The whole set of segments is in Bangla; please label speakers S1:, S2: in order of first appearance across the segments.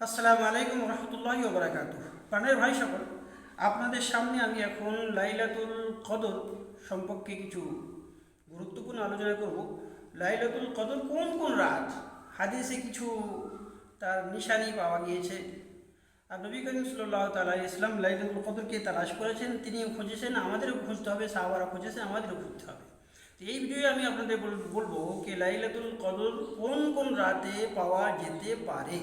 S1: আসসালামু আলাইকুম রহমতুল্লাহি ওয়া বারাকাতুহু। প্রাণের ভাই সকল, আপনাদের সামনে আমি এখন লাইলাতুল কদর সম্পর্কে কিছু গুরুত্বপূর্ণ আলোচনা করব। লাইলাতুল কদর কোন কোন রাত? হাদিসে কিছু তার নিশানি পাওয়া গিয়েছে। আর নবী করিম সাল্লাল্লাহু তাআলা ইসলাম লাইলাতুল কদরকে তালাশ করেছেন, তিনিও খুঁজেছেন, আমাদেরও খুঁজতে হবে, সাহাবারা খুঁজেছেন, আমাদেরও খুঁজতে হবে। তো এই ভিডিওয়ে আমি আপনাদের বলবো যে লাইলাতুল কদর কোন কোন রাতে পাওয়া যেতে পারে।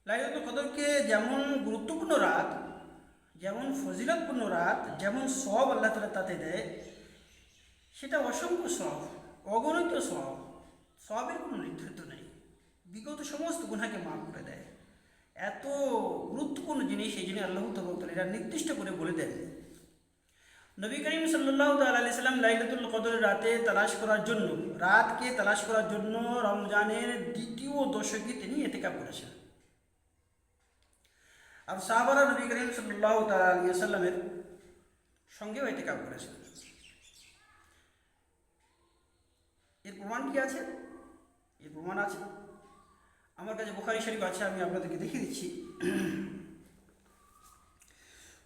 S1: লাইলাতুল কদরকে যেমন গুরুত্বপূর্ণ রাত, যেমন ফজিলতপূর্ণ রাত, যেমন সব আল্লাহ তালা তাতে দেয়, সেটা অসংখ্য সব, অগণিত সব। সবের কোনো নির্ধারিত নেই, বিগত সমস্ত গুনাহকে মাফ করে দেয়। এত গুরুত্বপূর্ণ জিনিস, এই জন্য আল্লাহ তাআলা এটা নির্দিষ্ট করে বলে দেন। নবী করিম সাল্লাল্লাহু তাআলা আলাইহি সাল্লাম লাইলাতুল কদরের রাতে তালাশ করার জন্য, রাতকে তালাশ করার জন্য রমজানের দ্বিতীয় দশকে তিনি ইতিকাফ করেছেন। আর সাহাবারা নবী করিম সাল্লাল্লাহু তাআলা আলাইহি ওয়াসাল্লামের সঙ্গেও ইতিকাফ করেছেন। এর প্রমাণ কি আছে? এর প্রমাণ আছে, আমার কাছে বুখারী শরীফ আছে, আমি আপনাদেরকে দেখিয়ে দিচ্ছি।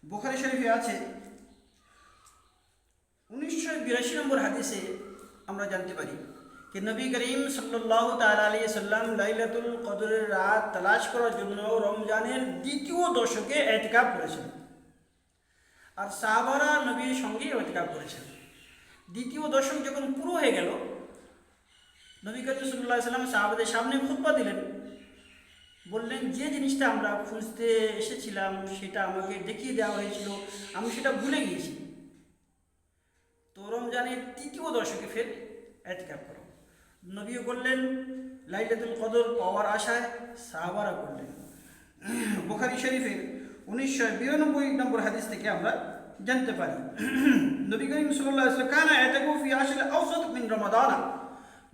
S1: বুখারী শরীফে আছে 1982 নম্বর হাদিসে আমরা জানতে পারি कि नबी करीम सल्लल्लाहु ताला अलैहि वसल्लम লাইলাতুল কদরের রাত তালাশ করার জন্য রমজানের দ্বিতীয় দশকে ইতিকাফ করেছেন। আর সাহাবারা নবীর সঙ্গে ইতিকাফ করেছেন। দ্বিতীয় দশক যখন পুরো হয়ে গেল, নবী করিম সাল্লাল্লাহু আলাইহি ওয়াসাল্লাম সাহাবাদের সামনে খুতবা দিলেন, বললেন যে জিনিসটা আমরা খুঁজতে এসেছিলাম সেটা আমাকে দেখিয়ে দেওয়া হয়েছিল, আমি সেটা ভুলে গিয়েছি। তো রমজানের তৃতীয় দশকে ফের ইতিকাফ করো। নবীও করলেন, লাইলাতুল কদর পাওয়ার আশায় সাহাবারা করলেন। বুখারী শরীফের 1992 নম্বর হাদিস থেকে আমরা জানতে পারি, নবী করিম সাল্লাল্লাহু আলাইহি ওয়াসাল্লাম কানা ইয়াতাকু ফি আশরিল আওসাত মিন রমাদান।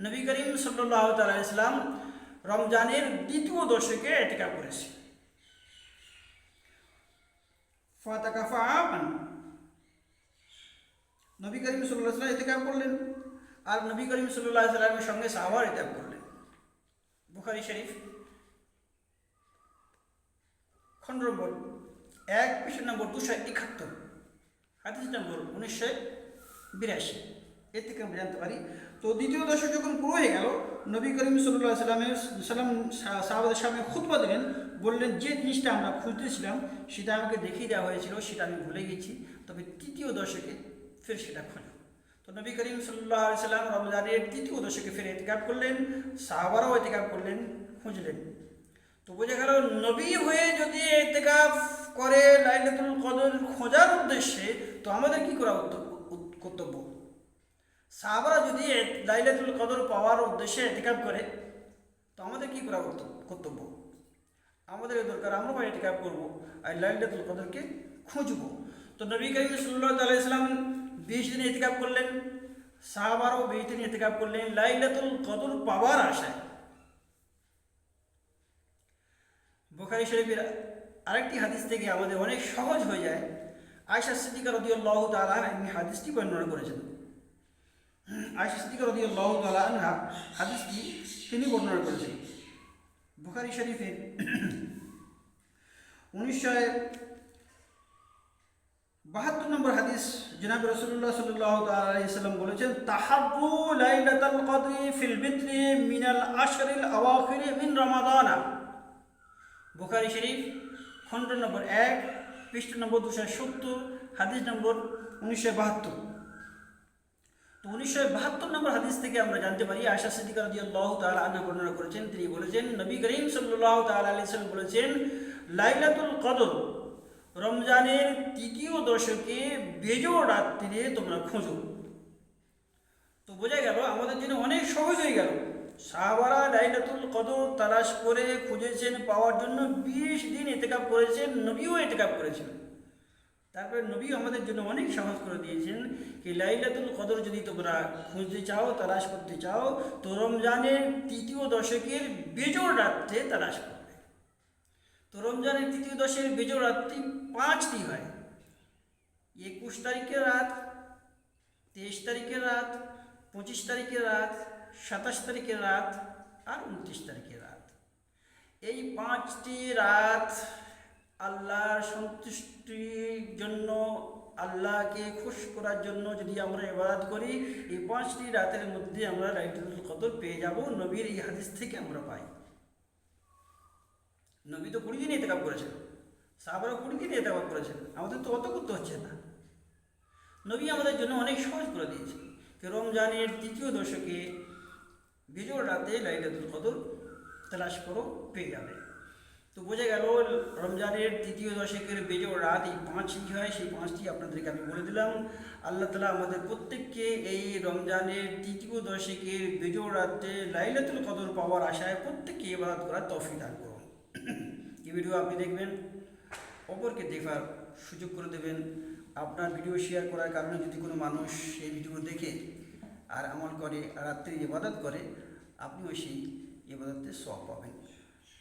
S1: নবী করিম সাল্লাল্লাহু তাআলা আলাইহি ওয়াসাল্লাম রমজানের দ্বিতীয় দশকে ইতিকাফ করেছে। ফাতাকাফা আমান, নবী করিম সাল্লাল্লাহু আলাইহি ওয়াসাল্লাম ইতিকাফ করলেন, আর নবী করিম সাল্লাল্লাহু আলাইহি ওয়াসাল্লামের সঙ্গে সাহাবারা ইতিকাফ করলেন। বুখারী শরীফ খণ্ড নম্বর 1 পৃষ্ঠা নম্বর 271, হাদিস নম্বর 1982। এর থেকে আমরা জানতে পারি, তো দ্বিতীয় দশক যখন পুরো হয়ে গেল, নবী করিম সাল্লাল্লাহু আলাইহি সাল্লাম সাহাবাদের সামনে খুতবা দিলেন, বললেন যে জিনিসটা আমরা খুঁজতেছিলাম সেটা আমাকে দেখিয়ে দেওয়া হয়েছিল, সেটা আমি ভুলে গেছি, তবে তৃতীয় দশকে ফের সেটা খোঁজো। তো নবী করিম সাল্লাল্লাহু আলাইহি সাল্লাম রমজানের তৃতীয় দশকে ফের ইতিকাফ করলেন, সাহাবারাও ইতিকাফ করলেন, খুঁজলেন। তো বোঝা গেল, নবী হয়ে যদি ইতিকাফ করে লাইলাতুল কদর খোঁজার উদ্দেশ্যে, তো আমাদের কি করা কর্তব্য? সাহাবারা যদি লাইলাতুল কদর পাওয়ার উদ্দেশ্যে ইতিকাফ করে, তো আমাদের কি করা কর্তব্য? আমাদের দরকার আমরা ইতিকাফ করবো আর লাইলাতুল কদরকে খুঁজবো। তো নবী করিম সাল্লাল্লাহু আলাইহি ওয়াসাল্লাম 20 দিন ইতিকাফ করলেন, সাহাবারাও 20 দিন ইতিকাফ করলেন লাইলাতুল কদর পাওয়ার আশায়। বুখারী শরীফের আরেকটি হাদিস থেকে আমাদের অনেক সহজ হয়ে যায়। আয়েশা সিদ্দিকা রাদিয়াল্লাহু তাআলা আনহা হাদিসটি বর্ণনা করেছেন। আয়েশা সিদ্দিকা রাদিয়াল্লাহু তাআলা আনহা হাদিসটি তিনি বর্ণনা করেছেন। বুখারী শরীফের 1972 নম্বর হাদিস, জনাব রাসূলুল্লাহ সাল্লাল্লাহু তাআলা আলাইহি ওয়াসাল্লাম বলেছেন, তাহাব্বু লাইলাতুল কদরি ফিল বিত্রি মিনাল আশরিল আওয়াখির মিন রমাদান। বুখারী শরীফ খণ্ড নম্বর 1 পৃষ্ঠা নম্বর 270, হাদিস নম্বর 1972। তো 1972 নম্বর হাদিস থেকে আমরা জানতে পারি, আয়েশা সিদ্দিকা রাদিয়াল্লাহু তাআলা আনহা বর্ণনা করেছেন, তিনি বলেছেন, নবী করিম সাল্লাল্লাহু তাআলা আলাইহি ওয়াসাল্লাম বলেছেন, লাইলাতুল কদর রমজানের তৃতীয় দশকে বেজোড় রাত্রিরে তোমরা খোঁজো। তো বোঝা গেল আমাদের জন্য অনেক সহজ হয়ে গেল। সাহাবারা লাইলাতুল কদর তালাশ করে খুঁজেছেন, পাওয়ার জন্য 20 দিন ইতিকাফ করেছেন, নবীও ইতিকাফ করেছেন। তারপরে নবী আমাদের জন্য অনেক সহজ করে দিয়েছেন কি লাইলাতুল কদর যদি তোমরা খুঁজতে চাও, তালাশ করতে চাও, তো রমজানের তৃতীয় দশকের বেজোড় রাত্রে তালাশ করবে। তো রমজানের তৃতীয় দশকের বেজোড় রাত্রি 5টি হয়: 21 তারিখের রাত, 23 তারিখের রাত, 25 তারিখের রাত, 27 তারিখের রাত আর 29 তারিখের রাত। এই 5টি রাত আল্লাহর সন্তুষ্টির জন্য, আল্লাহকে খুশ করার জন্য যদি আমরা ইবাদত করি, এই 5টি রাতের মধ্যে আমরা লাইলাতুল কদর পেয়ে যাব। নবীর এই হাদিস থেকে আমরা পাই। নবী তো 20 দিন ইতিকাফ করেছেন, সাহাবারা 20 দিন ইতিকাফ করেছেন, আমাদের তো অত করতে হচ্ছে না। নবী আমাদের জন্য অনেক সহজ করে দিয়েছে যে রমজানের 3য় দশকে বিজোড় রাতে লাইলাতুল কদর তালাশ করো, পেয়ে যাবে। তো বোঝা গেল রমজানের 3য় দশকের বেজোড় রাত এই 5টি হয়, সেই 5টি আপনাদেরকে আমি বলে দিলাম। আল্লাহ তাআলা আমাদের প্রত্যেককে এই রমজানের 3য় দশকের বেজোড় রাতে লাইলাতুল কদর পাওয়ার আশায় প্রত্যেককে ইবাদত করার তৌফিক দান করুন। এই ভিডিও আপনি দেখবেন, অপরকে দেখার সুযোগ করে দেবেন। আপনার ভিডিও শেয়ার করার কারণে যদি কোনো মানুষ এই ভিডিও দেখে আর আমল করে, রাত্রে ইবাদত করে, আপনিও সেই ইবাদতের সওয়াব পাবেন।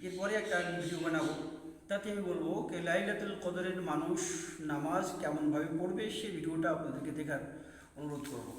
S1: এরপরে একটা ভিডিও বানাবো, তাতে আমি বলবো যে লাইলাতুল কদরের মানুষ নামাজ কেমনভাবে পড়বে, সেই ভিডিওটা আপনাদেরকে দেখার অনুরোধ করব।